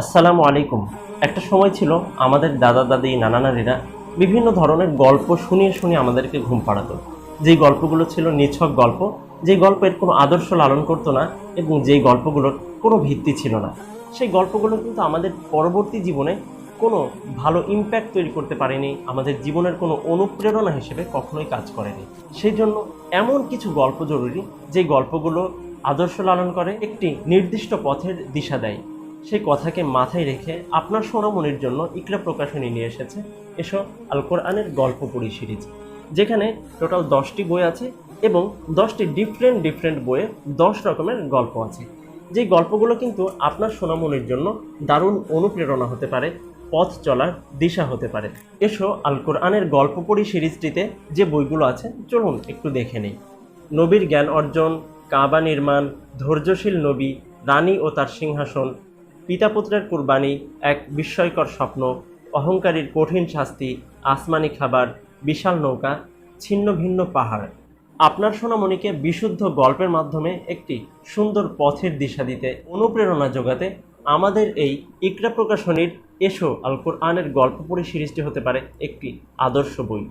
আসসালামু আলাইকুম। একটা সময় ছিল আমাদের দাদা দাদি নানা নানিরা বিভিন্ন ধরনের গল্প শুনিয়ে শুনিয়ে আমাদেরকে ঘুম পাড়াতো। যেই গল্পগুলো ছিল নিছক গল্প, যেই গল্পের কোনো আদর্শ লালন করতো না এবং যেই গল্পগুলোর কোনো ভিত্তি ছিল না, সেই গল্পগুলো কিন্তু আমাদের পরবর্তী জীবনে কোনো ভালো ইম্প্যাক্ট তৈরি করতে পারেনি, আমাদের জীবনের কোনো অনুপ্রেরণা হিসেবে কখনোই কাজ করেনি। সেই জন্য এমন কিছু গল্প জরুরি, যে গল্পগুলো আদর্শ লালন করে, একটি নির্দিষ্ট পথের দিশা দেয়। সেই কথাকে মাথায় রেখে আপনার সোনামনির জন্য ইকরা প্রকাশনী নিয়ে এসেছে এসো আল কোরআনের গল্প পড়ি সিরিজ, যেখানে টোটাল 10টি বই আছে এবং 10টি ডিফারেন্ট বইয়ে 10 রকমের গল্প আছে। যে গল্পগুলো কিন্তু আপনার সোনামনির জন্য দারুণ অনুপ্রেরণা হতে পারে, পথ চলার দিশা হতে পারে। এসো আল কোরআনের গল্প পড়ি সিরিজটিতে যে বইগুলো আছে চলুন একটু দেখে নেই। নবীর জ্ঞান অর্জন, কাবা নির্মাণ, ধৈর্যশীল নবী, রানী ও তার সিংহাসন, পিতাপুত্রের কুরবানি, এক বিস্ময়কর স্বপ্ন, অহংকারীর কঠিন শাস্তি, আসমানি খাবার, বিশাল নৌকা, ছিন্ন ভিন্ন পাহাড়। আপনার সোনামণিকে বিশুদ্ধ গল্পের মাধ্যমে একটি সুন্দর পথের দিশা দিতে, অনুপ্রেরণা যোগাতে আমাদের এই ইকরা প্রকাশনীর এসো আল কোরআনের গল্প পড়ি সিরিজটি হতে পারে একটি আদর্শ বই।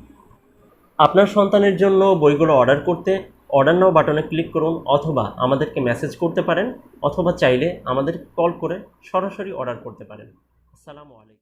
আপনার সন্তানের জন্য বইগুলো অর্ডার করতে অর্ডার নাও বাটনে ক্লিক করুন, অথবা আমাদেরকে মেসেজ করতে পারেন, অথবা চাইলে আমাদের কল করে সরাসরি অর্ডার করতে পারেন। আসসালামু আলাইকুম।